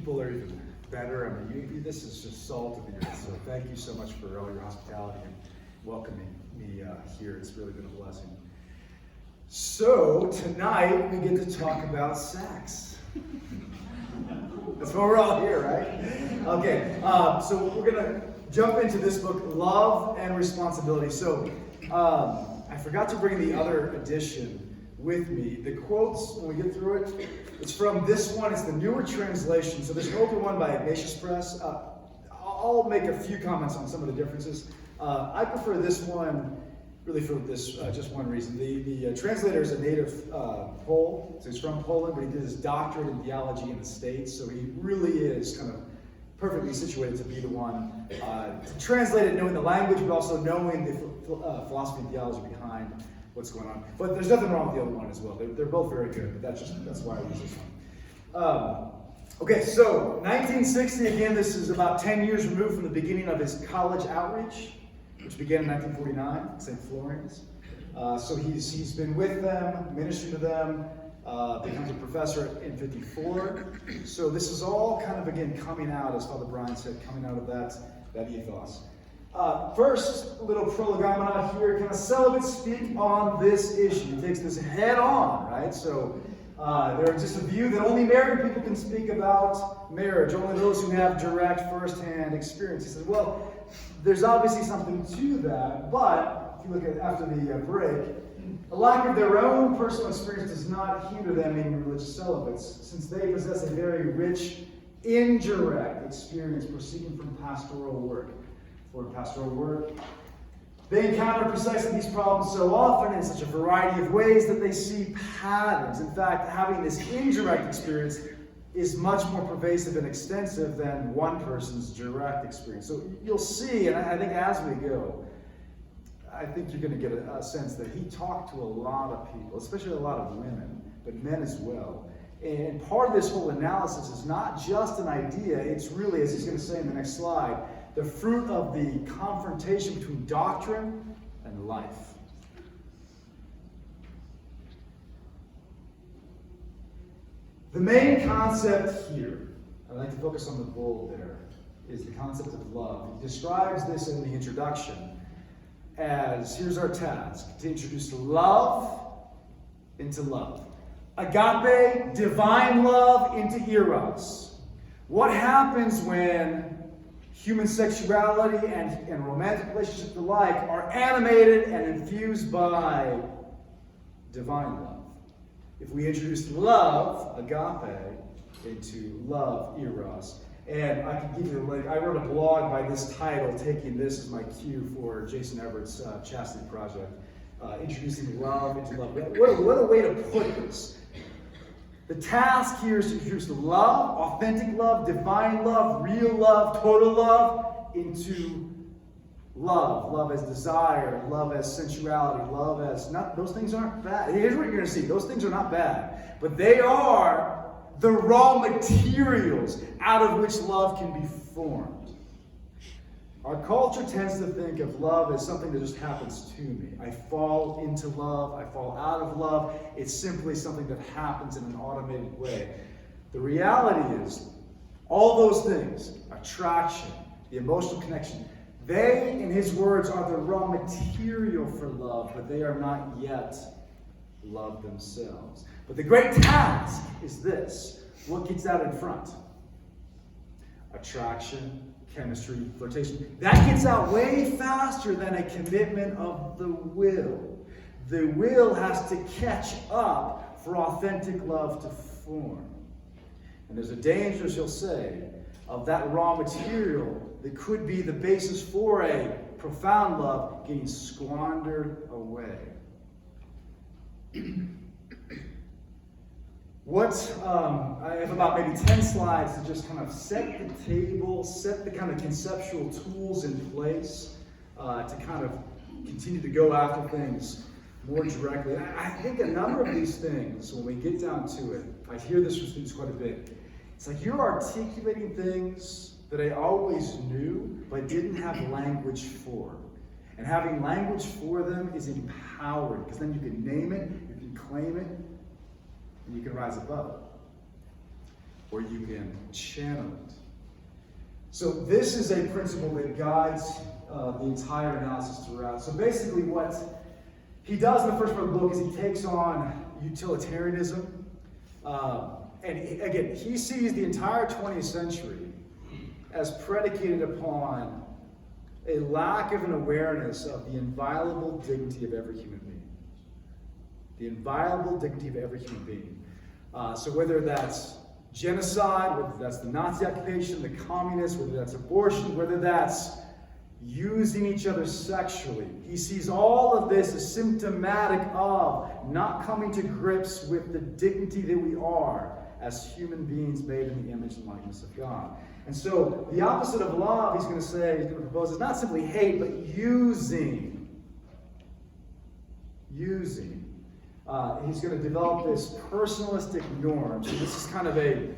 people are even better. I mean, this is just salt of the earth. So thank you so much for all your hospitality and welcoming me here. It's really been a blessing. So tonight we get to talk about sex. That's why we're all here, right? Okay, so we're gonna jump into this book, Love and Responsibility. So I forgot to bring the other edition with me. The quotes, when we get through it, it's from this one. It's the newer translation. So there's an older one by Ignatius Press. I'll make a few comments on some of the differences. I prefer this one really for this just one reason. The translator is a native Pole, so he's from Poland, but he did his doctorate in theology in the States, so he really is kind of perfectly situated to be the one to translate it, knowing the language, but also knowing the philosophy and theology behind what's going on. But there's nothing wrong with the other one as well. They're both very good, but that's why I use this one. Okay, so 1960, again, this is about 10 years removed from the beginning of his college outreach, which began in 1949 at St. Florian's. So he's been with them, ministered to them, becomes a professor in 54. So this is all kind of, again, coming out, as Father Brian said, coming out of that ethos. First, a little prolegomena here. Can a celibate speak on this issue? He takes this head on, right? So there's just a view that only married people can speak about marriage, only those who have direct, first-hand experience. He says, well, there's obviously something to that, but if you look at after the break, a lack of their own personal experience does not hinder them being religious celibates, since they possess a very rich, indirect experience proceeding from pastoral work. For pastoral work, they encounter precisely these problems so often in such a variety of ways that they see patterns. In fact, having this indirect experience is much more pervasive and extensive than one person's direct experience. So you'll see, and I think as we go, I think you're going to get a sense that he talked to a lot of people, especially a lot of women, but men as well. And part of this whole analysis is not just an idea, it's really, as he's going to say in the next slide, the fruit of the confrontation between doctrine and life. The main concept here, I'd like to focus on the bold there, is the concept of love. He describes this in the introduction as, here's our task, to introduce love into love. Agape, divine love, into eros. What happens when human sexuality and romantic relationships alike are animated and infused by divine love? If we introduce love, agape, into love, eros. And I can give you the link. I wrote a blog by this title, taking this as my cue for Jason Everett's Chastity Project. Introducing love into love. What a way to put this. The task here is to introduce love, authentic love, divine love, real love, total love, into love. Love as desire, love as sensuality, love as... those things aren't bad. Here's what you're going to see. Those things are not bad. But they are the raw materials out of which love can be formed. Our culture tends to think of love as something that just happens to me. I fall into love, I fall out of love. It's simply something that happens in an automated way. The reality is, all those things, attraction, the emotional connection, they, in his words, are the raw material for love, but they are not yet love themselves. But the great task is this. What gets out in front? Attraction, chemistry, flirtation. That gets out way faster than a commitment of the will. The will has to catch up for authentic love to form. And there's a danger, he'll say, of that raw material that could be the basis for a profound love getting squandered away. I have about maybe 10 slides to just kind of set the table, set the kind of conceptual tools in place to kind of continue to go after things more directly. I think a number of these things, when we get down to it, I hear this from students quite a bit. It's like you're articulating things that I always knew, but didn't have language for. And having language for them is empowering, because then you can name it, you can claim it, and you can rise above it. or you can channel it. So this is a principle that guides the entire analysis throughout. So basically what he does in the first part of the book is he takes on utilitarianism. And again, he sees the entire 20th century as predicated upon a lack of an awareness of the inviolable dignity of every human being. The inviolable dignity of every human being. So whether that's genocide, whether that's the Nazi occupation, the communists, whether that's abortion, whether that's using each other sexually, he sees all of this as symptomatic of not coming to grips with the dignity that we are as human beings made in the image and likeness of God. And so the opposite of love, he's going to propose, is not simply hate, but using. He's going to develop this personalistic norm. So this is kind of a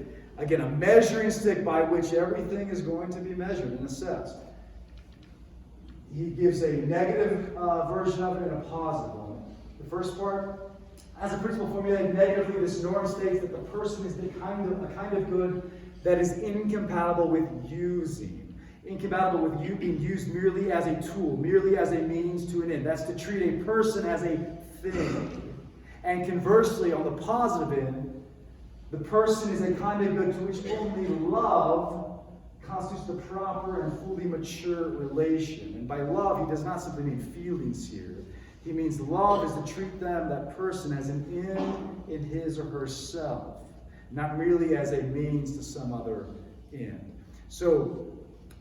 measuring stick by which everything is going to be measured and assessed. He gives a negative version of it and a positive one. The first part, as a principle formulated negatively, this norm states that the person is a kind of good that is incompatible with using. Incompatible with you being used merely as a tool, merely as a means to an end. That's to treat a person as a thing. And conversely, on the positive end, the person is a kind of good to which only love constitutes the proper and fully mature relation. And by love, he does not simply mean feelings here. He means love is to treat that person as an end in his or herself, not merely as a means to some other end. So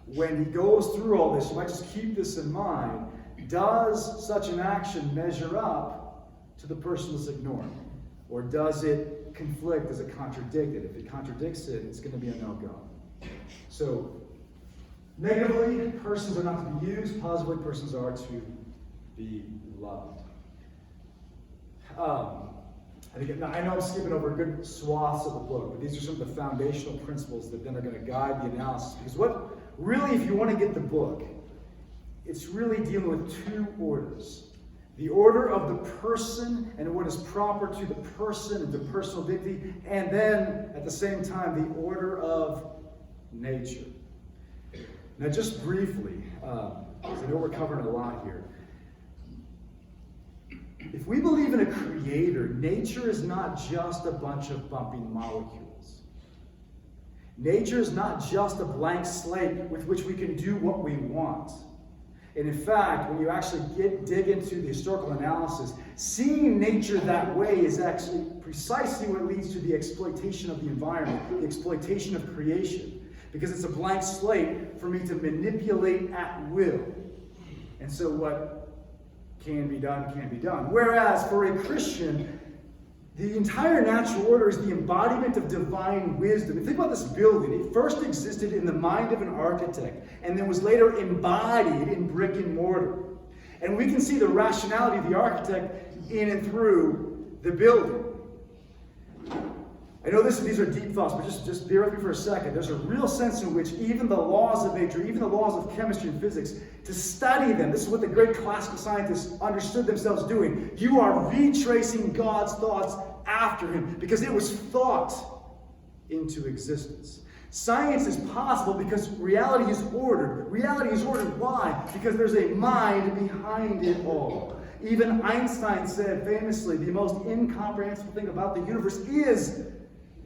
when he goes through all this, you might just keep this in mind. Does such an action measure up to the personalistic norm? Or does it conflict? Does it contradict it? If it contradicts it, it's going to be a no-go. So, negatively, persons are not to be used. Positively, persons are to be loved. I know I'm skipping over good swaths of the book, but these are some of the foundational principles that then are going to guide the analysis. Because what really, if you want to get the book, it's really dealing with two orders. The order of the person and what is proper to the person and to personal dignity, and then at the same time the order of nature. Now just briefly, because I know we're covering a lot here. If we believe in a creator, nature is not just a bunch of bumping molecules. Nature is not just a blank slate with which we can do what we want. And in fact, when you actually dig into the historical analysis, seeing nature that way is actually precisely what leads to the exploitation of the environment, the exploitation of creation. Because it's a blank slate for me to manipulate at will. And so what can be done, can be done. Whereas for a Christian, the entire natural order is the embodiment of divine wisdom. And think about this building. It first existed in the mind of an architect and then was later embodied in brick and mortar. And we can see the rationality of the architect in and through the building. I know these are deep thoughts, but just bear with me for a second. There's a real sense in which even the laws of nature, even the laws of chemistry and physics, to study them, this is what the great classical scientists understood themselves doing. You are retracing God's thoughts after him because it was thought into existence. Science is possible because reality is ordered. Reality is ordered. Why? Because there's a mind behind it all. Even Einstein said famously, the most incomprehensible thing about the universe is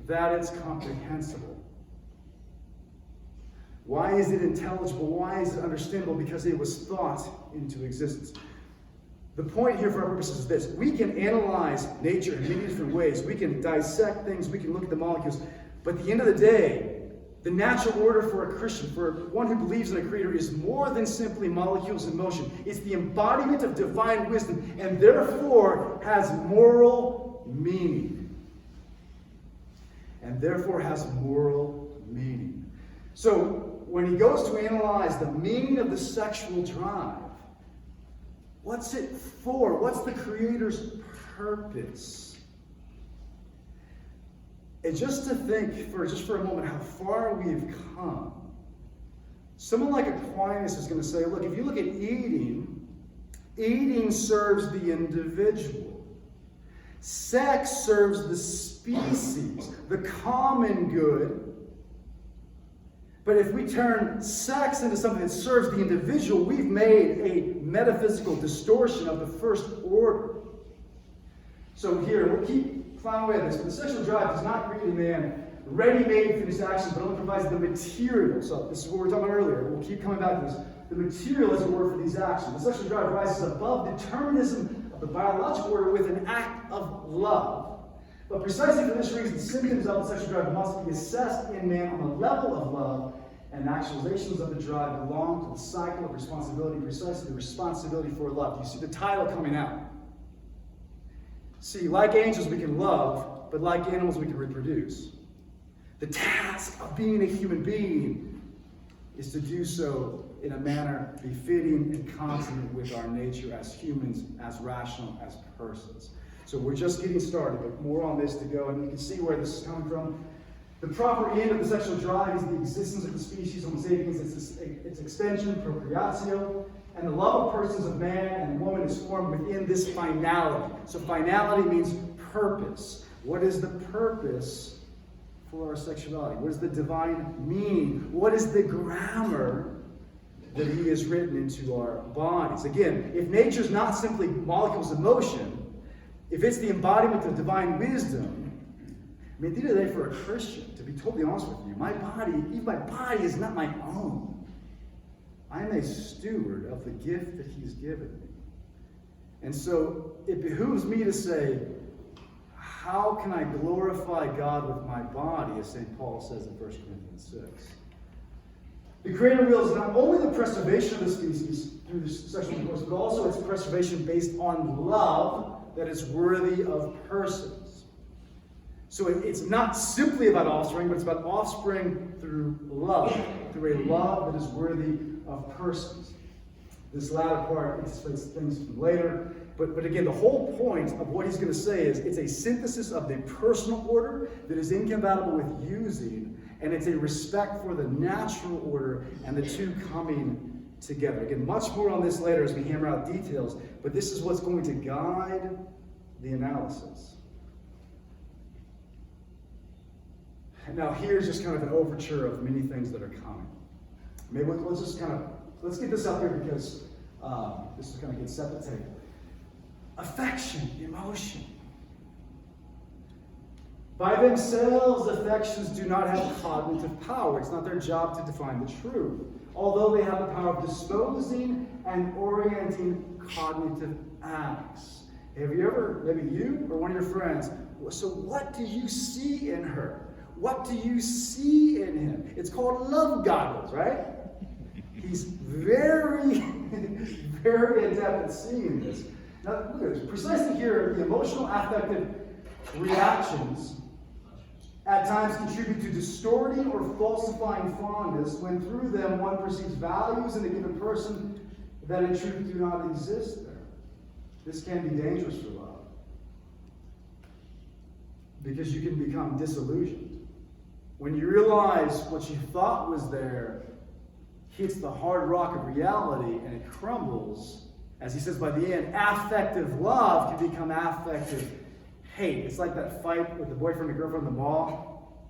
that it's comprehensible. Why is it intelligible? Why is it understandable? Because it was thought into existence. The point here for our purposes is this. We can analyze nature in many different ways. We can dissect things. We can look at the molecules. But at the end of the day, the natural order for a Christian, for one who believes in a creator, is more than simply molecules in motion. It's the embodiment of divine wisdom and therefore has moral meaning. And therefore has moral meaning. So when he goes to analyze the meaning of the sexual drive, what's it for? What's the Creator's purpose? And just to think for a moment how far we've come. Someone like Aquinas is going to say, look, if you look at eating serves the individual. Sex serves the species, the common good. But if we turn sex into something that serves the individual, we've made a metaphysical distortion of the first order. So here, we'll keep plowing away at this, but the sexual drive does not create a man ready-made for these actions, but only provides the material. So this is what we were talking about earlier. We'll keep coming back to this. The material is a word for these actions. The sexual drive rises above determinism of the biological order with an act of love. But precisely for this reason, symptoms of the sexual drive must be assessed in man on the level of love, and actualizations of the drive belong to the cycle of responsibility, precisely the responsibility for love. You see the title coming out. See, like angels we can love, but like animals we can reproduce. The task of being a human being is to do so in a manner befitting and consonant with our nature as humans, as rational, as persons. So we're just getting started, but more on this to go, and you can see where this is coming from. The proper end of the sexual drive is the existence of the species Homo sapiens, its extension, procreatio, and the love of persons of man and woman is formed within this finality. So finality means purpose. What is the purpose for our sexuality? What is the divine meaning? What is the grammar that he has written into our bodies? Again, if nature is not simply molecules of motion, if it's the embodiment of divine wisdom, I mean, at the end of the day, for a Christian, to be totally honest with you, my body is not my own. I am a steward of the gift that he's given me. And so it behooves me to say, how can I glorify God with my body, as St. Paul says in 1 Corinthians 6. The Creator wills not only the preservation of the species through the sexual intercourse, but also its preservation based on love that is worthy of persons. So it's not simply about offspring, but it's about offspring through a love that is worthy of persons. This latter part anticipates things from later, but again, the whole point of what he's going to say is it's a synthesis of the personal order that is incompatible with using, and it's a respect for the natural order and the two coming together. Again, much more on this later as we hammer out details, but this is what's going to guide the analysis. Now, here's just kind of an overture of many things that are coming. Maybe let's get this up here because this is going to get set the table. Affection, emotion. By themselves, affections do not have cognitive power. It's not their job to define the truth, although they have the power of disposing and orienting cognitive acts. Have you ever, maybe you or one of your friends, so what do you see in her? What do you see in him? It's called love goggles, right? He's very, very adept at seeing this. Now, look at this. Precisely here, the emotional affective reactions at times contribute to distorting or falsifying fondness when through them one perceives values in a given person that in truth do not exist there. This can be dangerous for love because you can become disillusioned. When you realize what you thought was there hits the hard rock of reality and it crumbles, as he says by the end, affective love can become affective hate. It's like that fight with the boyfriend and girlfriend in the mall,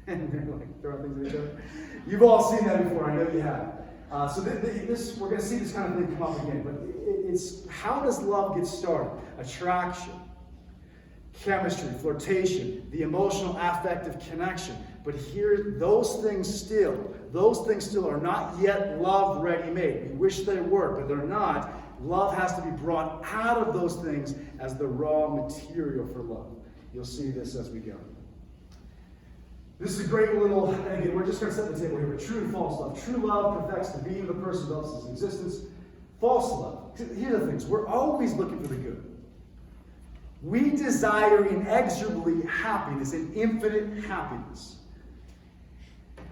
and they're like throwing things at each other. You've all seen that before, I know you have. So this we're going to see this kind of thing come up again, but it's how does love get started? Attraction, chemistry, flirtation, the emotional affective connection. But here, those things still are not yet love ready-made. We wish they were, but they're not. Love has to be brought out of those things as the raw material for love. You'll see this as we go. This is a great little, again, we're just going to set the table here, but true and false love. True love perfects the being of the person who loves his existence. False love. Here's the things. We're always looking for the good. We desire inexorably happiness and infinite happiness.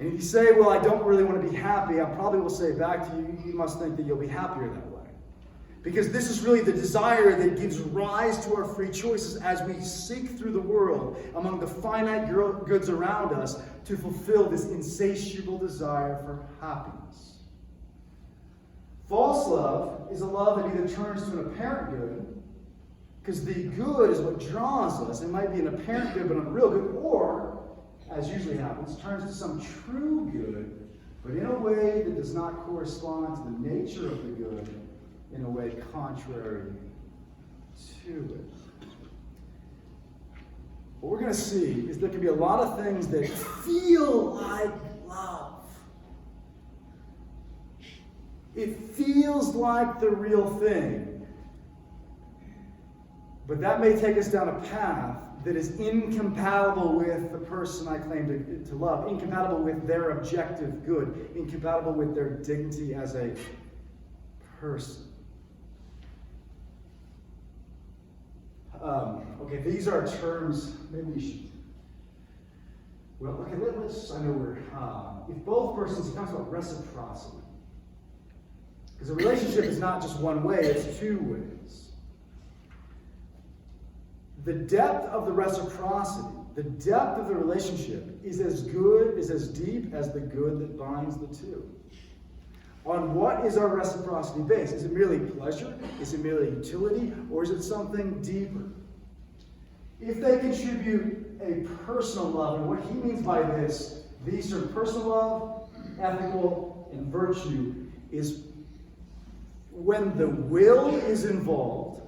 And if you say, well, I don't really want to be happy, I probably will say back to you, you must think that you'll be happier that way. Because this is really the desire that gives rise to our free choices as we seek through the world among the finite goods around us to fulfill this insatiable desire for happiness. False love is a love that either turns to an apparent good Because the good is what draws us. It might be an apparent good, but not a real good. Or, as usually happens, turns to some true good, but in a way that does not correspond to the nature of the good, in a way contrary to it. What we're going to see is there can be a lot of things that feel like love. It feels like the real thing. But that may take us down a path that is incompatible with the person I claim to love, incompatible with their objective good, incompatible with their dignity as a person. Okay, these are terms, maybe we should, well, okay, let's, I know we're, if both persons, it talks about reciprocity. Because a relationship is not just one way, it's two ways. The depth of the reciprocity, the depth of the relationship is as good, is as deep as the good that binds the two. On what is our reciprocity based? Is it merely pleasure? Is it merely utility? Or is it something deeper? If they contribute a personal love, and what he means by this, these are personal love, ethical, and virtue, is when the will is involved,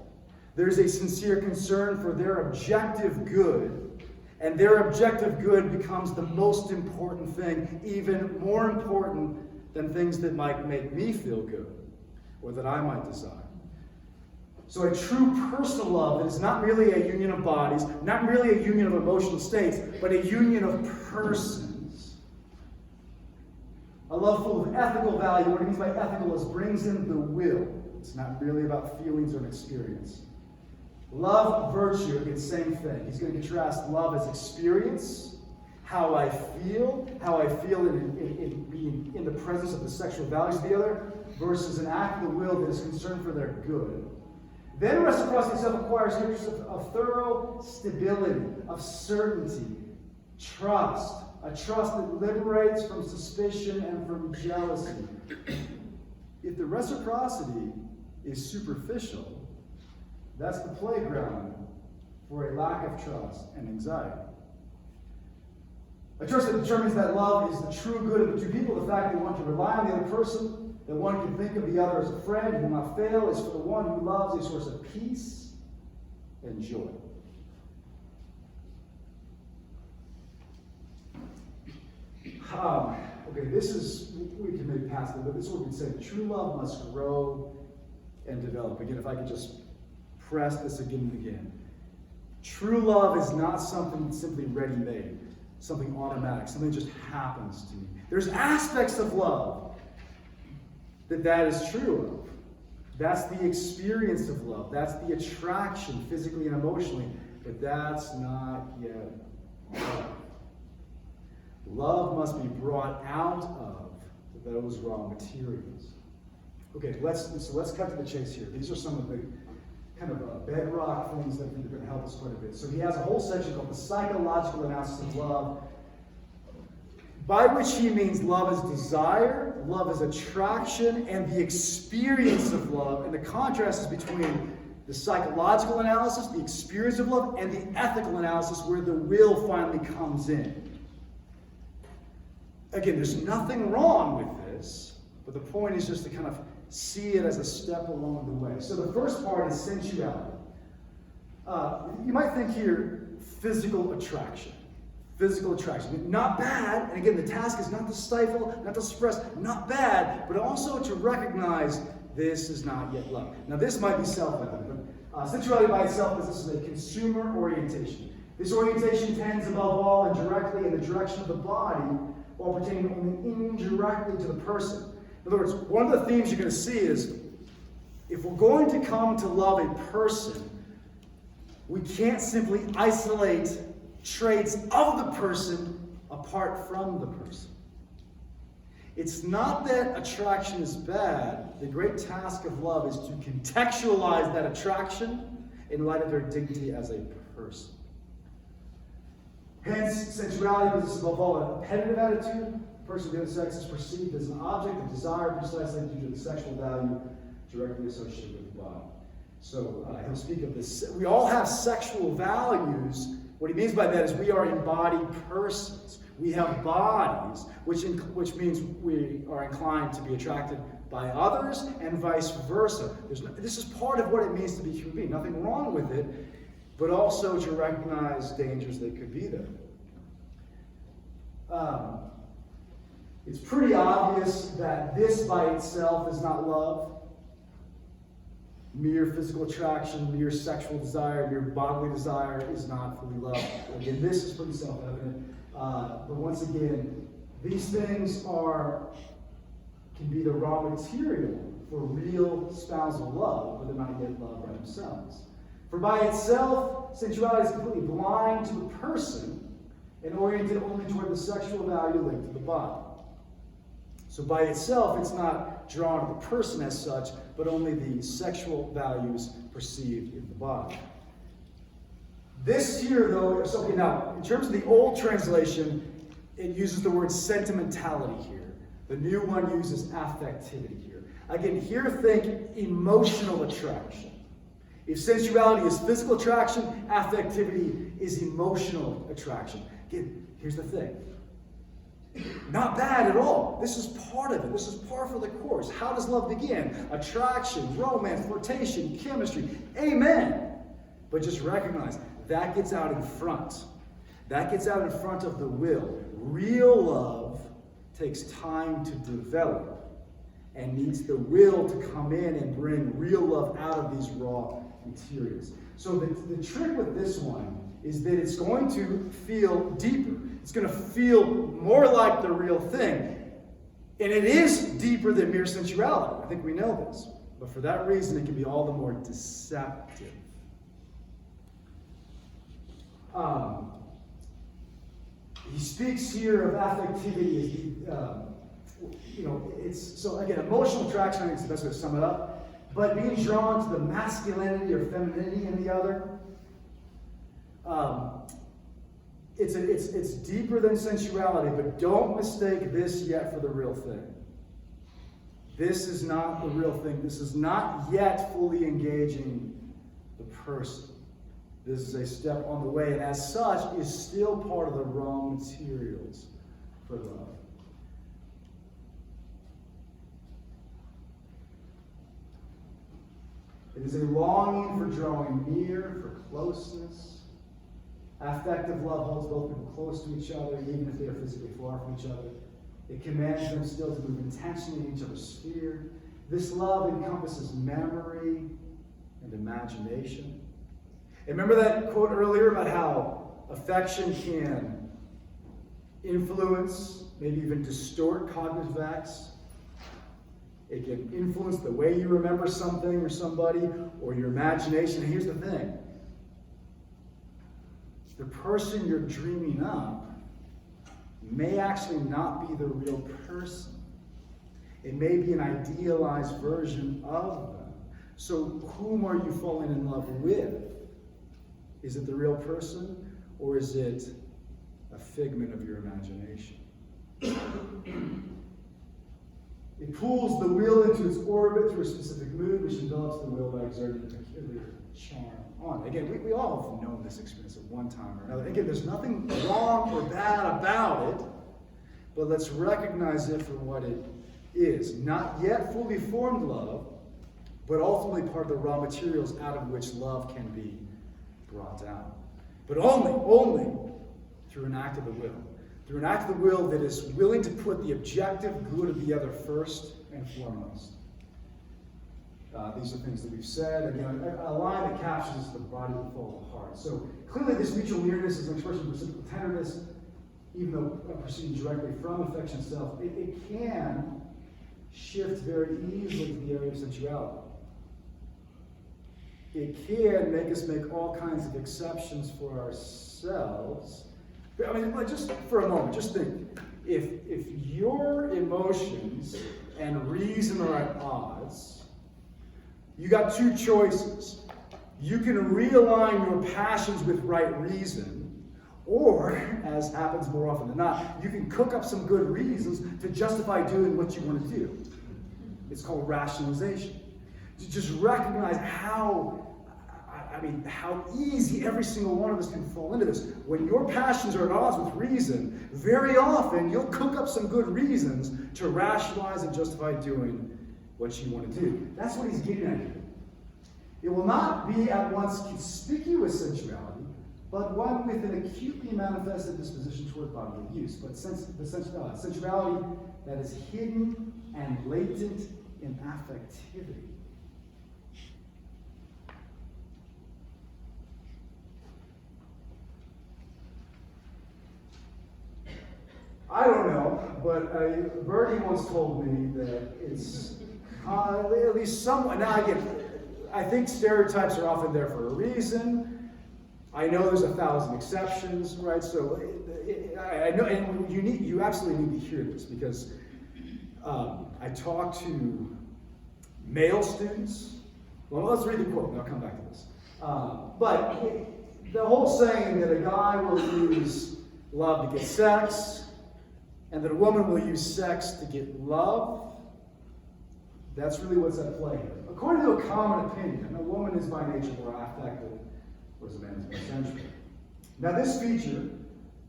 there's a sincere concern for their objective good, and their objective good becomes the most important thing, even more important than things that might make me feel good, or that I might desire. So a true personal love that is not really a union of bodies, not really a union of emotional states, but a union of persons. A love full of ethical value. What he means by ethical is brings in the will. It's not really about feelings or an experience. Love, virtue, again, same thing. He's going to contrast love as experience, how I feel in being in the presence of the sexual values of the other, versus an act of the will that is concerned for their good. Then reciprocity itself acquires characters of thorough stability, of certainty, trust, a trust that liberates from suspicion and from jealousy. If the reciprocity is superficial, that's the playground for a lack of trust and anxiety. A trust that determines that love is the true good of the two people, the fact that one can rely on the other person, that one can think of the other as a friend who will not fail, is for the one who loves a source of peace and joy. Okay, this is, we can maybe pass it, but this is what we can say. True love must grow and develop. Again, if I could just press this again and again. True love is not something simply ready-made, something automatic, something that just happens to me. There's aspects of love that is true of. That's the experience of love. That's the attraction, physically and emotionally. But that's not yet love. Love must be brought out of those raw materials. Okay, let's cut to the chase here. These are some of the kind of bedrock things that I think are going to help us quite a bit. So he has a whole section called the psychological analysis of love, by which he means love is desire, love is attraction, and the experience of love. And the contrast is between the psychological analysis, the experience of love, and the ethical analysis where the will finally comes in. Again, there's nothing wrong with this, but the point is just to kind of see it as a step along the way. So the first part is sensuality. You might think here, physical attraction. Physical attraction. Not bad, and again, the task is not to stifle, not to suppress, not bad, but also to recognize this is not yet love. Now this might be self-evident, but sensuality by itself is this is a consumer orientation. This orientation tends above all and directly in the direction of the body, while pertaining only indirectly to the person. In other words, one of the themes you're going to see is, if we're going to come to love a person, we can't simply isolate traits of the person apart from the person. It's not that attraction is bad. The great task of love is to contextualize that attraction in light of their dignity as a person. Hence, sensuality possesses above all a competitive attitude. The person of the other sex is perceived as an object of desire precisely due to the sexual value directly associated with the body. So he'll speak of this. We all have sexual values. What he means by that is we are embodied persons. We have bodies, which means we are inclined to be attracted by others and vice versa. This is part of what it means to be human being. Nothing wrong with it, but also to recognize dangers that could be there. It's pretty obvious that this by itself is not love. Mere physical attraction, mere sexual desire, mere bodily desire is not fully love. Again, this is pretty self-evident. But once again, these things can be the raw material for real spousal love, but they're not yet love by themselves. For by itself, sensuality is completely blind to the person and oriented only toward the sexual value linked to the body. So by itself, it's not drawn to the person as such, but only the sexual values perceived in the body. This here, though, okay, now, in terms of the old translation, it uses the word sentimentality here. The new one uses affectivity here. Again, here think emotional attraction. If sensuality is physical attraction, affectivity is emotional attraction. Again, here's the thing. Not bad at all. This is part of it. This is par for the course. How does love begin? Attraction, romance, flirtation, chemistry. Amen. But just recognize, that gets out in front. That gets out in front of the will. Real love takes time to develop and needs the will to come in and bring real love out of these raw materials. So the trick with this one is that it's going to feel deeper. It's going to feel more like the real thing. And it is deeper than mere sensuality. I think we know this. But for that reason, it can be all the more deceptive. He speaks here of affectivity as so again, emotional attraction, I think is the best way to sum it up. But being drawn to the masculinity or femininity in the other, it's deeper than sensuality, but don't mistake this yet for the real thing. This is not the real thing. This is not yet fully engaging the person. This is a step on the way, and as such, is still part of the raw materials for love. It is a longing for drawing near, for closeness. Affective love holds both people close to each other, even if they are physically far from each other. It commands them still to move intentionally in each other's sphere. This love encompasses memory and imagination. And remember that quote earlier about how affection can influence, maybe even distort cognitive acts? It can influence the way you remember something or somebody or your imagination. And here's the thing. The person you're dreaming up may actually not be the real person. It may be an idealized version of them. So whom are you falling in love with? Is it the real person, or is it a figment of your imagination? It pulls the will into its orbit through a specific mood, which envelops the will by exerting a peculiar charm on. Again, we all have known this experience at one time or another. Again, there's nothing wrong or bad about it, but let's recognize it for what it is. Not yet fully formed love, but ultimately part of the raw materials out of which love can be brought out. But only through an act of the will. Through an act of the will that is willing to put the objective good of the other first and foremost. These are things that we've said. Again, a line that captures the body will follow the heart. So clearly this mutual nearness is an expression of reciprocal tenderness, even though proceeding directly from affection itself. It can shift very easily to the area of sensuality. It can make us make all kinds of exceptions for ourselves. I mean, just for a moment, just think. If your emotions and reason are at odds, you got two choices. You can realign your passions with right reason, or, as happens more often than not, you can cook up some good reasons to justify doing what you want to do. It's called rationalization. To just recognize how easy every single one of us can fall into this. When your passions are at odds with reason, very often you'll cook up some good reasons to rationalize and justify doing what you want to do. That's what he's getting at here. It will not be at once conspicuous sensuality, but one with an acutely manifested disposition toward bodily use. But sensuality that is hidden and latent in affectivity. I don't know, but Bertie once told me that it's at least somewhat. Now again, I think stereotypes are often there for a reason. I know there's 1,000 exceptions, right? So I know, and you absolutely need to hear this because I talk to male students. Well, let's read the quote, and I'll come back to this. But the whole saying that a guy will use love to get sex, and that a woman will use sex to get love, that's really what's at play here. According to a common opinion, a woman is by nature more affective, whereas a man is more sensual. Now this feature,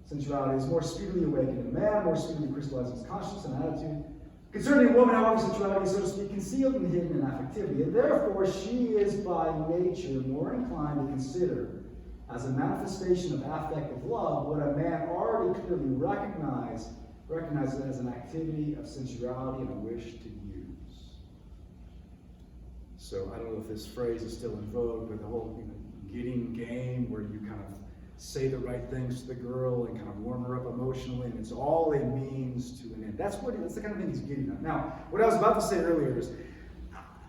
sensuality, is more speedily awakened in a man, more speedily crystallizes conscience and attitude. Concerning a woman, however, sensuality is, so to speak, concealed and hidden in affectivity, and therefore she is by nature more inclined to consider as a manifestation of affective love what a man already clearly recognizes as an activity of sensuality and a wish to use. So I don't know if this phrase is still in vogue, but the whole getting game, where you kind of say the right things to the girl and kind of warm her up emotionally, and it's all a means to an end. That's the kind of thing he's getting at. Now, what I was about to say earlier is,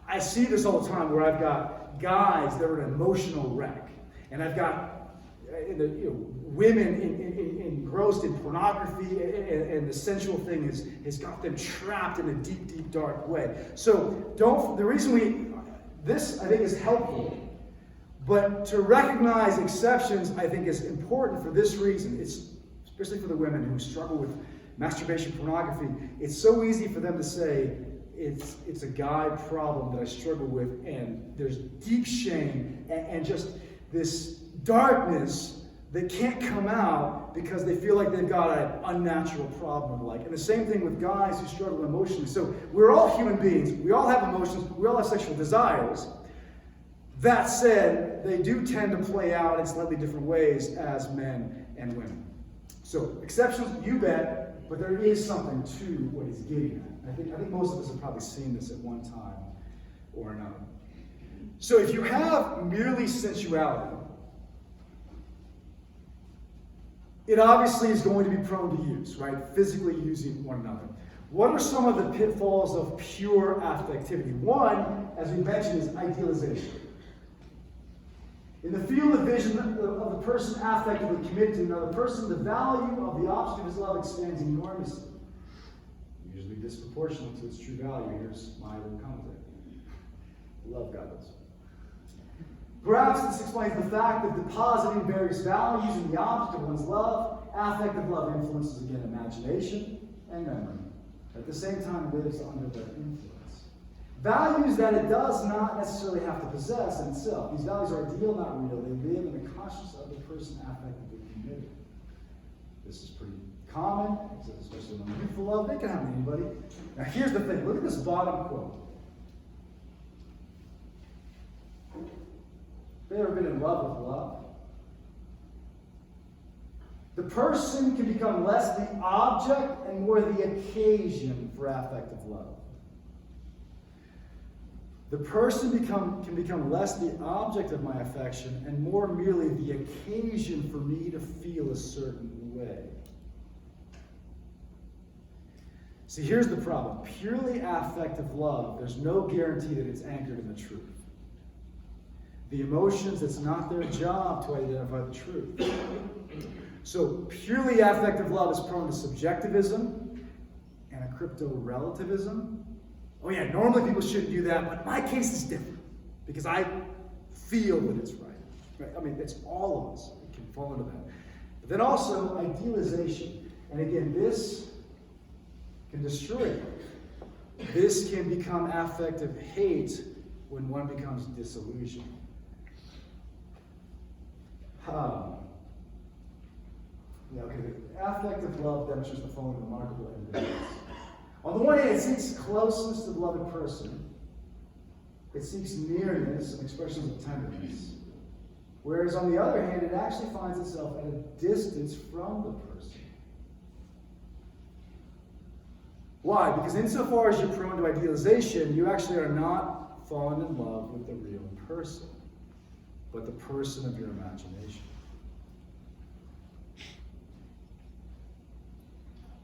I see this all the time where I've got guys that are an emotional wreck, and I've got women engrossed in pornography, and the sensual thing has got them trapped in a deep, deep, dark way. So the reason this I think is helpful, but to recognize exceptions I think is important for this reason. It's especially for the women who struggle with masturbation, pornography. It's so easy for them to say, it's a guy problem that I struggle with, and there's deep shame and just this darkness that can't come out because they feel like they've got an unnatural problem. And the same thing with guys who struggle emotionally. So we're all human beings. We all have emotions. We all have sexual desires. That said, they do tend to play out in slightly different ways as men and women. So exceptions, you bet, but there is something to what he's getting at. I think most of us have probably seen this at one time or another. So if you have merely sensuality, it obviously is going to be prone to use, right? Physically using one another. What are some of the pitfalls of pure affectivity? One, as we mentioned, is idealization. In the field of vision of the person affectively committed to another person, the value of the object of his love expands enormously. Usually disproportionate to its true value. Here's my little commentary. Love God does. Perhaps this explains the fact that depositing various values in the object of one's love, affective love influences, again, imagination and memory. At the same time, it lives under their influence. Values that it does not necessarily have to possess in itself. These values are ideal, not real. They live in the consciousness of the person affectively committed. This is pretty common, especially when youthful love. They can happen to anybody. Now, here's the thing. Look at this bottom quote. Have you ever been in love with love? The person can become less the object and more the occasion for affective love. The person can become less the object of my affection and more merely the occasion for me to feel a certain way. See, here's the problem. Purely affective love, there's no guarantee that it's anchored in the truth. The emotions, it's not their job to identify the truth. So purely affective love is prone to subjectivism and a crypto-relativism. Oh yeah, normally people shouldn't do that, but my case is different because I feel that it's right. I mean, it's all of us that can fall into that. But then also idealization. And again, this can destroy you. This can become affective hate when one becomes disillusioned. Affective love demonstrates the following remarkable evidence. On the one hand, it seeks closeness to the beloved person. It seeks nearness and expressions of tenderness. Whereas on the other hand, it actually finds itself at a distance from the person. Why? Because insofar as you're prone to idealization, you actually are not falling in love with the real person, but the person of your imagination.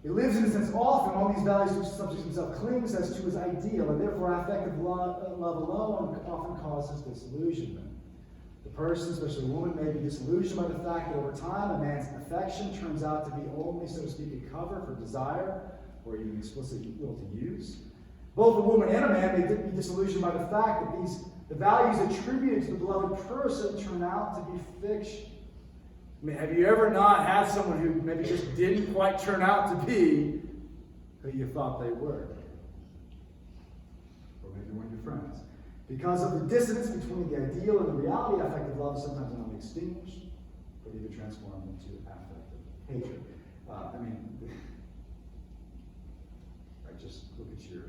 He lives in a sense often all these values to which the subject himself clings as to his ideal, and therefore affective love alone often causes disillusionment. The person, especially a woman, may be disillusioned by the fact that over time a man's affection turns out to be only, so to speak, a cover for desire, or even explicit will to use. Both a woman and a man may be disillusioned by the fact that the values attributed to the beloved person turn out to be fiction. I mean, have you ever not had someone who maybe just didn't quite turn out to be who you thought they were? Or maybe one of your friends. Because of the dissonance between the ideal and the reality, affective love is sometimes not only extinguished, but even transformed into affective hatred. Just look at your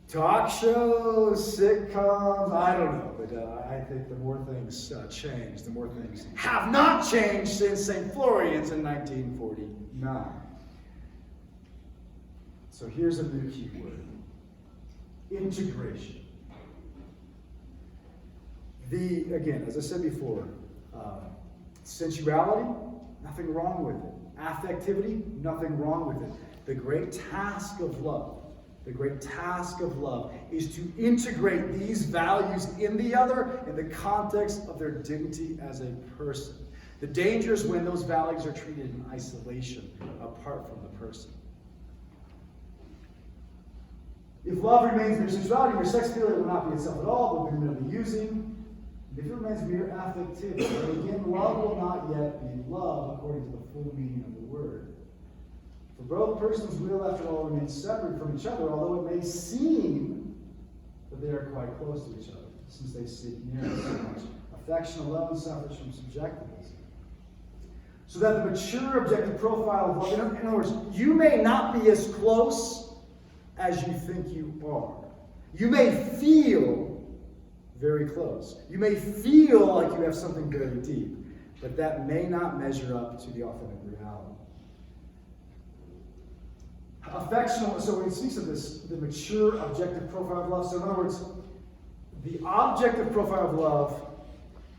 talk shows, sitcoms, I don't know, but I think the more things change, the more things have not changed since St. Florian's in 1949. So here's a new key word: integration. Again, as I said before, sensuality, nothing wrong with it. Affectivity, nothing wrong with it. The great task of love is to integrate these values in the other in the context of their dignity as a person. The danger is when those values are treated in isolation, apart from the person. If love remains mere sexuality, mere sex feeling will not be itself at all, but will be merely using. If it remains mere affectivity, then again, love will not yet be love according to the full meaning of the word. For both persons will, after all, remain separate from each other, although it may seem that they are quite close to each other, since they seek nearness so much. Affection alone suffers from subjectivism. So that the mature objective profile of love, in other words, you may not be as close as you think you are. You may feel very close. You may feel like you have something very deep, but that may not measure up to the authentic reality. Affection, so when he speaks of this, the mature objective profile of love, so in other words, the objective profile of love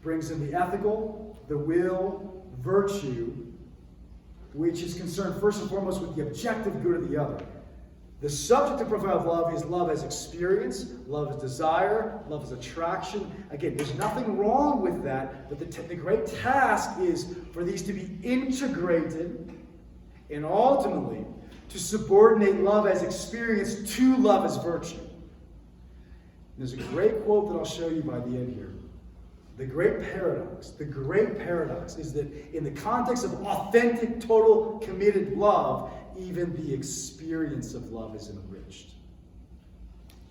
brings in the ethical, the will, virtue, which is concerned first and foremost with the objective good of the other. The subjective profile of love is love as experience, love as desire, love as attraction. Again, there's nothing wrong with that, but the great task is for these to be integrated and ultimately to subordinate love as experience to love as virtue. There's a great quote that I'll show you by the end here. The great paradox is that in the context of authentic, total, committed love, even the experience of love is enriched.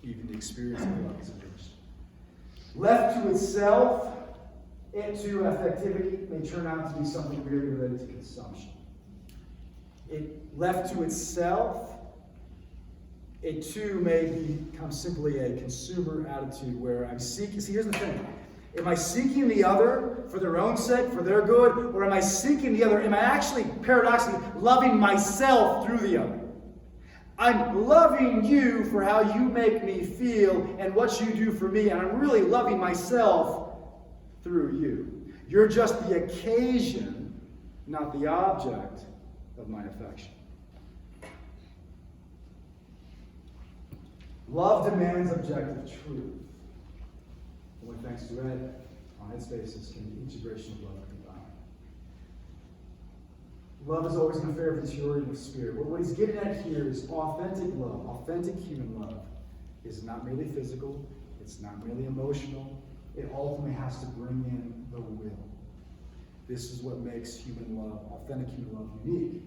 Even the experience of love is enriched. Left to itself, it too, affectivity may turn out to be something really related to consumption. Left to itself, it too may become simply a consumer attitude where I'm seeking. See, here's the thing. Am I seeking the other for their own sake, for their good? Or am I seeking the other? Am I actually, paradoxically, loving myself through the other? I'm loving you for how you make me feel and what you do for me, and I'm really loving myself through you. You're just the occasion, not the object of my affection. Love demands objective truth. Only thanks to it, on its basis, can the integration of love be found. Love is always an affair of interiority of spirit. What he's getting at here is authentic love. Authentic human love is not merely physical. It's not merely emotional. It ultimately has to bring in the will. This is what makes human love, authentic human love, unique.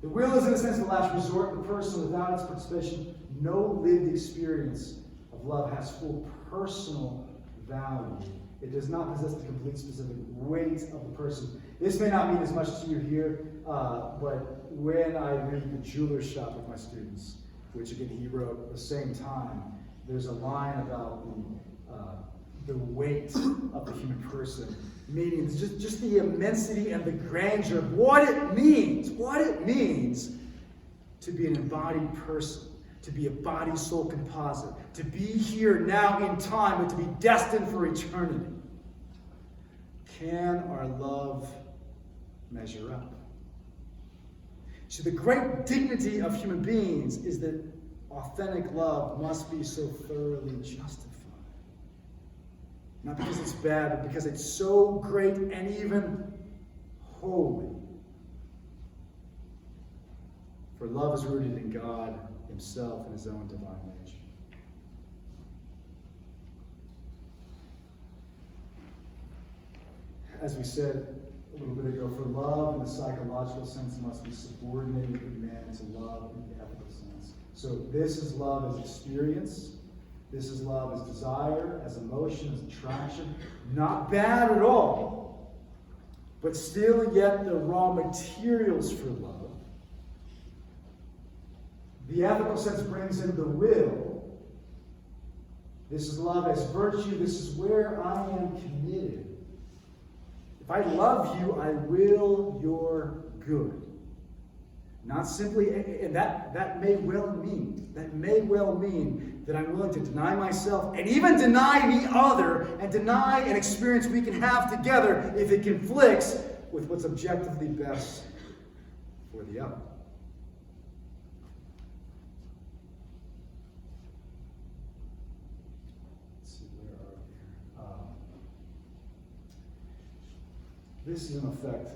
The will is, in a sense, the last resort. The person, without its participation, no lived experience of of love has full personal value. It does not possess the complete specific weight of the person. This may not mean as much to you here, but when I read The Jeweler's Shop with my students, which again he wrote at the same time, there's a line about the weight of the human person, meaning just the immensity and the grandeur of what it means to be an embodied person, to be a body-soul composite, to be here now in time, but to be destined for eternity. Can our love measure up? So the great dignity of human beings is that authentic love must be so thoroughly justified. Not because it's bad, but because it's so great and even holy. For love is rooted in God himself and his own divine nature. As we said a little bit ago, for love in the psychological sense must be subordinated in man to love in the ethical sense. So this is love as experience. This is love as desire, as emotion, as attraction. Not bad at all, but still yet the raw materials for love. The ethical sense brings in the will. This is love as virtue. This is where I am committed. If I love you, I will your good. Not simply, and that may well mean that I'm willing to deny myself and even deny the other and deny an experience we can have together if it conflicts with what's objectively best for the other. Let's see, where are we here? This is in effect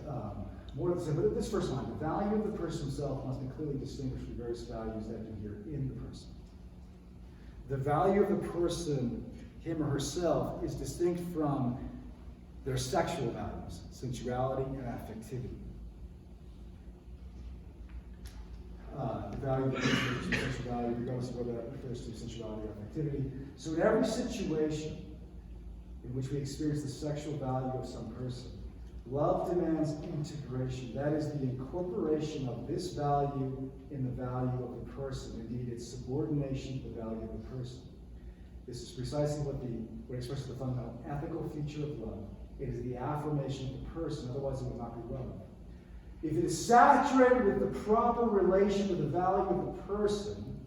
more of the same, but this first line, the value of the person himself must be clearly distinguished from various values that appear in the person. The value of the person, him or herself, is distinct from their sexual values, sensuality and affectivity. The value of the person is sexual value, regardless of whether that refers to sensuality or affectivity. So in every situation in which we experience the sexual value of some person, love demands integration. That is the incorporation of this value in the value of the person. Indeed, it's subordination to the value of the person. This is precisely what expresses the fundamental ethical feature of love. It is the affirmation of the person, otherwise it would not be love. If it is saturated with the proper relation to the value of the person,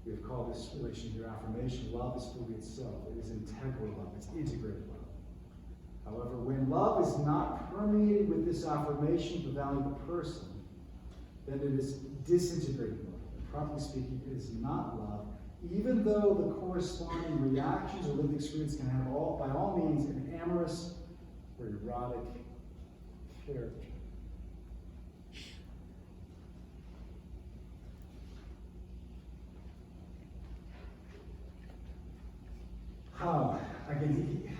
we have called this relation here affirmation. Love is fully itself. It is integral love. It's integrated love. However, when love is not permeated with this affirmation of the value of the person, then it is disintegrated love. And properly speaking, it is not love, even though the corresponding reactions or lived experience can have by all means, an amorous or erotic character. Again,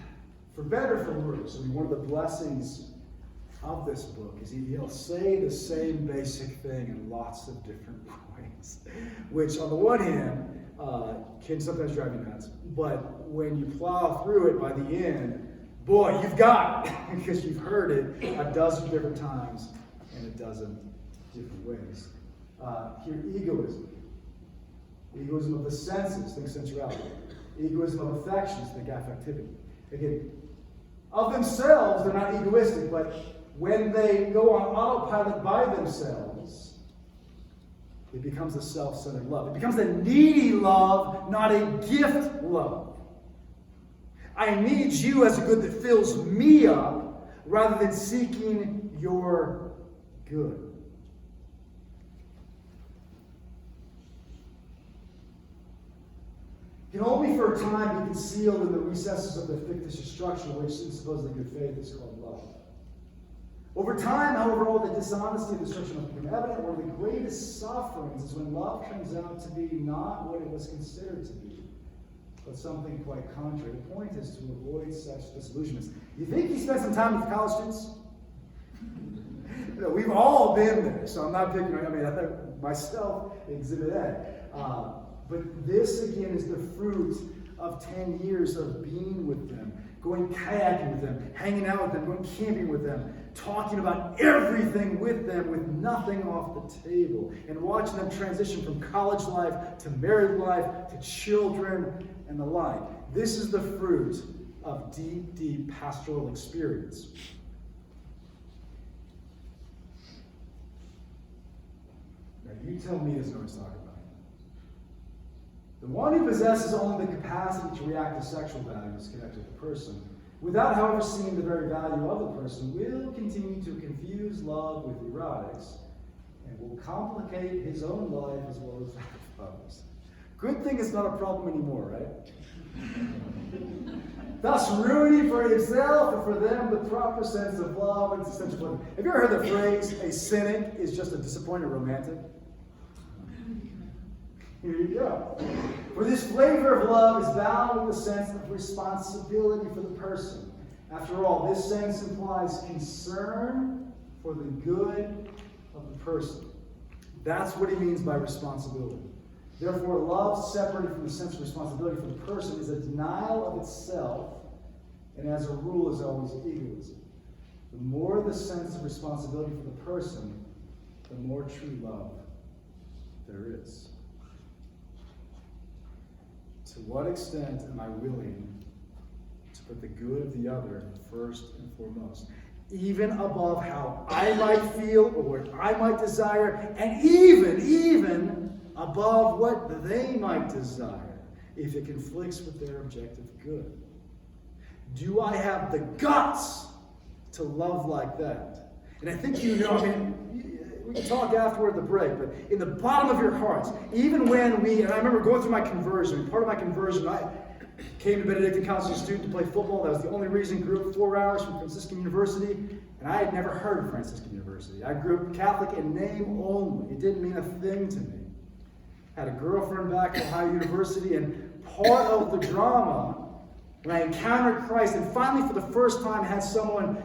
for better or for worse, I mean, one of the blessings of this book is he'll say the same basic thing in lots of different ways, which on the one hand can sometimes drive you nuts, but when you plow through it by the end, boy, you've got it, because you've heard it a dozen different times in a dozen different ways. Here, egoism. Egoism of the senses, think sensuality. Egoism of affections, think affectivity. Again, of themselves, they're not egoistic, but when they go on autopilot by themselves, it becomes a self-centered love. It becomes a needy love, not a gift love. I need you as a good that fills me up, rather than seeking your good. Can only for a time be concealed in the recesses of the fictitious structure, which in supposedly good faith is called love. Over time, however, all the dishonesty of the structure must become evident. One of the greatest sufferings is when love turns out to be not what it was considered to be, but something quite contrary. The point is to avoid such disillusionments. You think you spent some time with college students? We've all been there, so I'm not picking. I mean, myself, Exhibit A. But this, again, is the fruit of 10 years of being with them, going kayaking with them, hanging out with them, going camping with them, talking about everything with them with nothing off the table, and watching them transition from college life to married life to children and the like. This is the fruit of deep, deep pastoral experience. Now, you tell me this is what I'm talking about. The one who possesses only the capacity to react to sexual values connected to the person, without, however, seeing the very value of the person, will continue to confuse love with erotics and will complicate his own life as well as that of others. Good thing it's not a problem anymore, right? Thus ruining for himself and for them the proper sense of love and essential pleasure. Have you ever heard the phrase, a cynic is just a disappointed romantic? Here you go. For this flavor of love is bound with a sense of responsibility for the person. After all, this sense implies concern for the good of the person. That's what he means by responsibility. Therefore, love separated from the sense of responsibility for the person is a denial of itself, and as a rule is always egoism. The more the sense of responsibility for the person, the more true love there is. To what extent am I willing to put the good of the other first and foremost, even above how I might feel or what I might desire, and even above what they might desire, if it conflicts with their objective good? Do I have the guts to love like that? And I think you know, we can talk afterward at the break, but in the bottom of your hearts, even when and I remember going through my conversion, part of my conversion, I came to Benedictine College as a student to play football. That was the only reason. Grew up 4 hours from Franciscan University, and I had never heard of Franciscan University. I grew up Catholic in name only. It didn't mean a thing to me. Had a girlfriend back at Ohio University, and part of the drama, when I encountered Christ, and finally for the first time had someone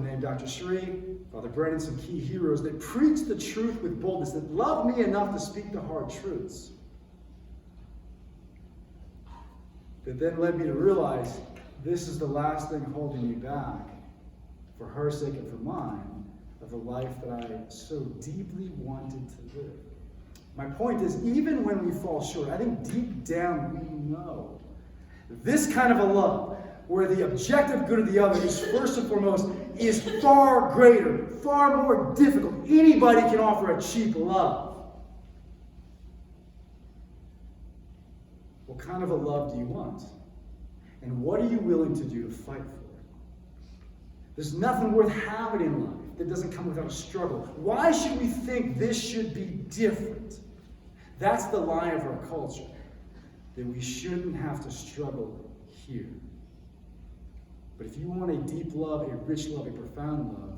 named Dr. Sri, Father Brennan, some key heroes that preached the truth with boldness, that loved me enough to speak the hard truths, that then led me to realize this is the last thing holding me back, for her sake and for mine, of the life that I so deeply wanted to live. My point is, even when we fall short, I think deep down we know this kind of a love, where the objective good of the other is first and foremost, is far greater, far more difficult. Anybody can offer a cheap love. What kind of a love do you want? And what are you willing to do to fight for it? There's nothing worth having in life that doesn't come without a struggle. Why should we think this should be different? That's the lie of our culture, that we shouldn't have to struggle here. But if you want a deep love, a rich love, a profound love,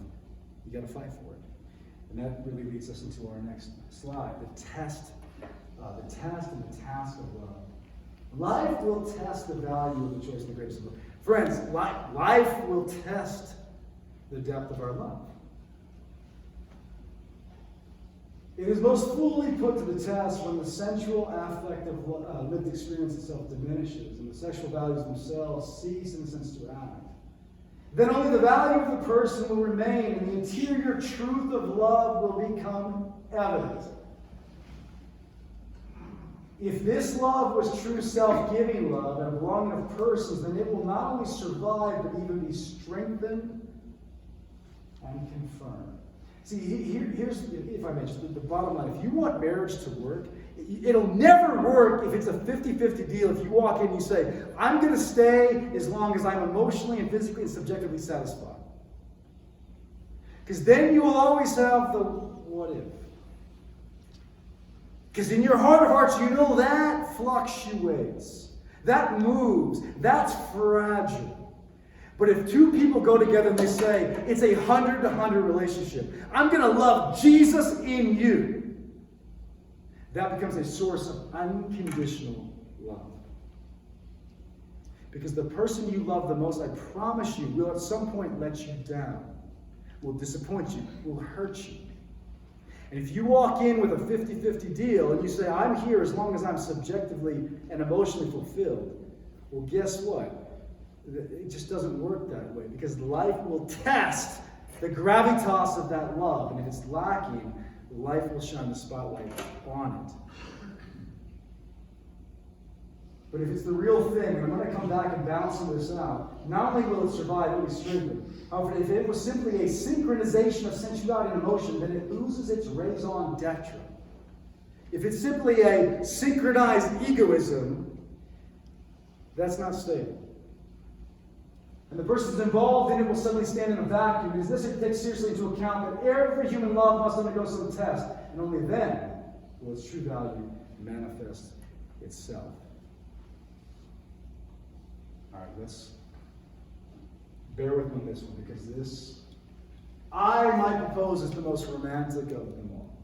you got to fight for it. And that really leads us into our next slide, the test and the task of love. Life will test the value of the choice of the greatest love. Friends, life will test the depth of our love. It is most fully put to the test when the sensual affect of lived experience itself diminishes and the sexual values themselves cease, in a sense, to act. Then only the value of the person will remain, and the interior truth of love will become evident. If this love was true self-giving love and belonging of persons, then it will not only survive, but even be strengthened and confirmed. See, here's, if I may, just the bottom line. If you want marriage to work, it'll never work if it's a 50-50 deal. If you walk in and you say, I'm going to stay as long as I'm emotionally and physically and subjectively satisfied. Because then you will always have the what if. Because in your heart of hearts, you know that fluctuates. That moves. That's fragile. But if two people go together and they say, it's a 100-to-100 relationship. I'm going to love Jesus in you. That becomes a source of unconditional love. Because the person you love the most, I promise you, will at some point let you down, will disappoint you, will hurt you. And if you walk in with a 50-50 deal and you say, I'm here as long as I'm subjectively and emotionally fulfilled, well, guess what? It just doesn't work that way, because life will test the gravitas of that love. And if it's lacking, life will shine the spotlight on it. But if it's the real thing, and I'm going to come back and balance some of this out, not only will it survive, it will be strengthened. However, if it was simply a synchronization of sensuality and emotion, then it loses its raison d'etre. If it's simply a synchronized egoism, that's not stable. And the person who's involved in it will suddenly stand in a vacuum, because this takes seriously into account that every human love must undergo some test, and only then will its true value manifest itself. All right, let's bear with me on this one, because this, I might propose, is the most romantic of them all.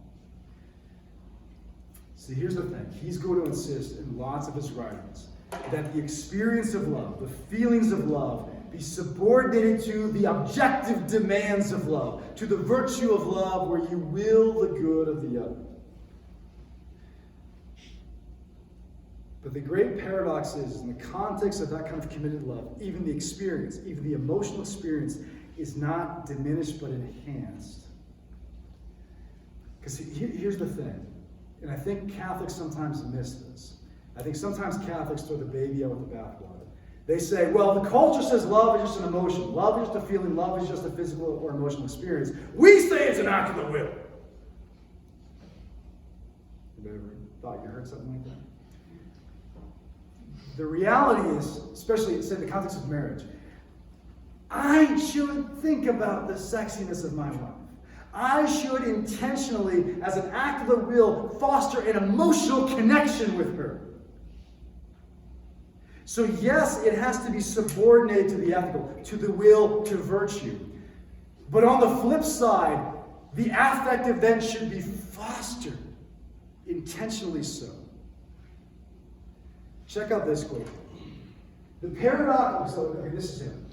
See, here's the thing. He's going to insist in lots of his writings that the experience of love, the feelings of love, be subordinated to the objective demands of love, to the virtue of love where you will the good of the other. But the great paradox is, in the context of that kind of committed love, even the experience, even the emotional experience, is not diminished but enhanced. Because here's the thing, and I think Catholics sometimes miss this. I think sometimes Catholics throw the baby out with the bathwater. They say, well, the culture says love is just an emotion, love is just a feeling, love is just a physical or emotional experience. We say it's an act of the will. You ever thought you heard something like that? The reality is, especially in the context of marriage, I should think about the sexiness of my wife. I should intentionally, as an act of the will, foster an emotional connection with her. So yes, it has to be subordinated to the ethical, to the will, to virtue. But on the flip side, the affective then should be fostered, intentionally so. Check out this quote. The paradox, this is him.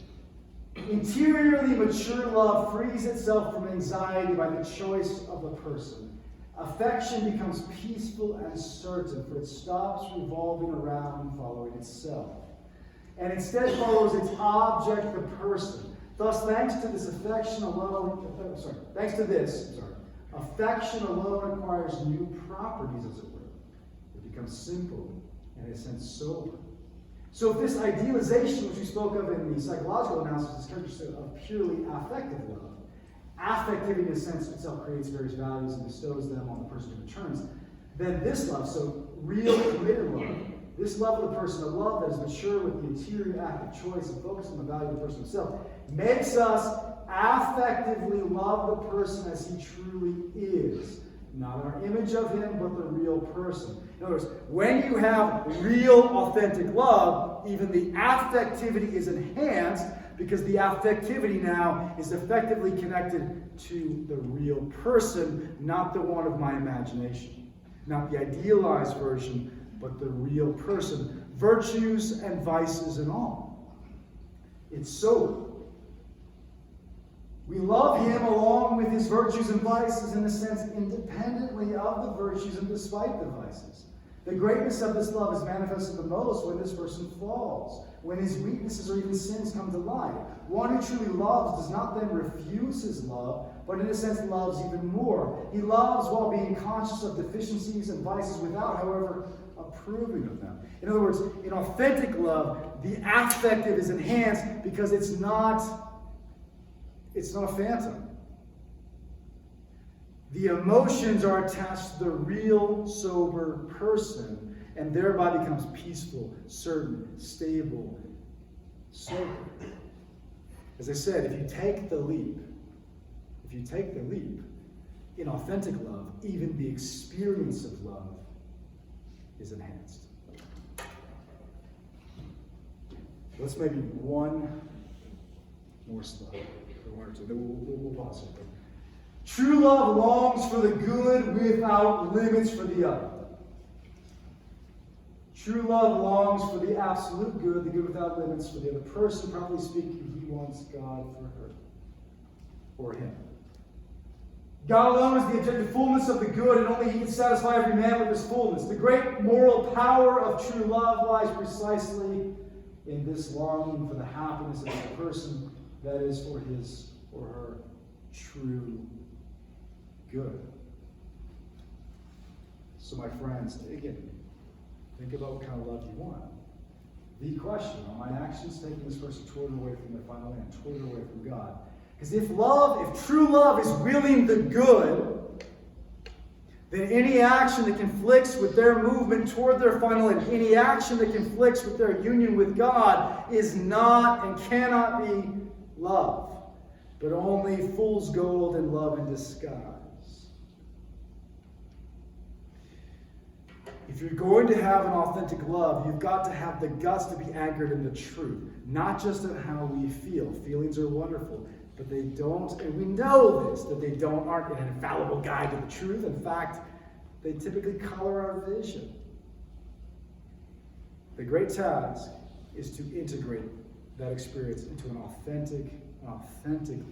Interiorly mature love frees itself from anxiety by the choice of the person. Affection becomes peaceful and certain, for it stops revolving around and following itself, and instead follows its object, the person. Thus, thanks to this, affection alone acquires new properties, as it were. It becomes simple and, in a sense, sober. So if this idealization, which we spoke of in the psychological analysis, is characteristic of purely affective love, affectivity in a sense itself creates various values and bestows them on the person who returns, then this love, so real committed love, this love of the person, a love that is mature with the interior active choice and focus on the value of the person himself, makes us affectively love the person as he truly is. Not our image of him, but the real person. In other words, when you have real, authentic love, even the affectivity is enhanced, because the affectivity now is effectively connected to the real person, not the one of my imagination. Not the idealized version, but the real person. Virtues and vices and all. It's sober. We love him along with his virtues and vices, in a sense, independently of the virtues and despite the vices. The greatness of this love is manifested the most when this person falls, when his weaknesses or even sins come to light. One who truly loves does not then refuse his love, but in a sense loves even more. He loves while being conscious of deficiencies and vices without, however, approving of them. In other words, in authentic love, the affective is enhanced because it's not a phantom. The emotions are attached to the real, sober person, and thereby becomes peaceful, certain, stable, sober. As I said, if you take the leap, in authentic love, even the experience of love is enhanced. Let's maybe one more slide. One or two. Then we'll pause it. True love longs for the good without limits for the other. True love longs for the absolute good, the good without limits for the other person. Properly speaking, he wants God for her or him. God alone is the objective fullness of the good, and only He can satisfy every man with His fullness. The great moral power of true love lies precisely in this longing for the happiness of the person that is for his or her true good. So my friends, again, think about what kind of love you want. The question, are my actions taking this person toward and away from their final end, toward and away from God? Because if true love is willing the good, then any action that conflicts with their movement toward their final end, any action that conflicts with their union with God, is not and cannot be love, but only fool's gold and love in disguise. If you're going to have an authentic love, you've got to have the guts to be anchored in the truth, not just in how we feel. Feelings are wonderful, but they don't, and we know this, that they aren't an infallible guide to the truth. In fact, they typically color our vision. The great task is to integrate that experience into an authentic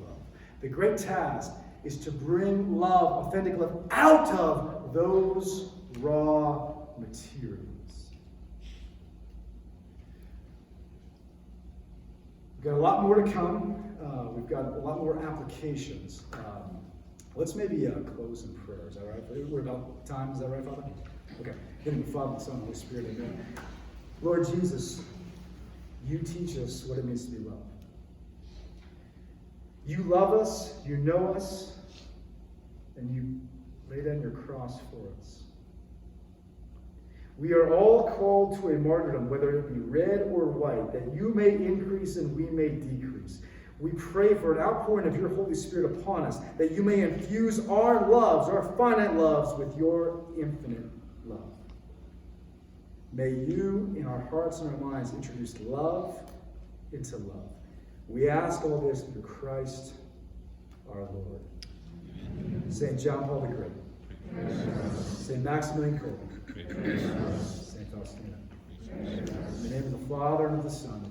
love. The great task is to bring love, authentic love, out of those raw materials. We've got a lot more to come. We've got a lot more applications. Let's maybe close in prayer. Is that right? We're about time. Is that right, Father? Okay. In the Father, the Son, and the Holy Spirit. Amen. Lord Jesus, you teach us what it means to be loved. You love us, you know us, and you lay down your cross for us. We are all called to a martyrdom, whether it be red or white, that you may increase and we may decrease. We pray for an outpouring of your Holy Spirit upon us, that you may infuse our loves, our finite loves, with your infinite love. May you, in our hearts and our minds, introduce love into love. We ask all this through Christ our Lord. St. John Paul the Great. St. Maximilian Kolbe. St. Faustina. In the name of the Father, and of the Son,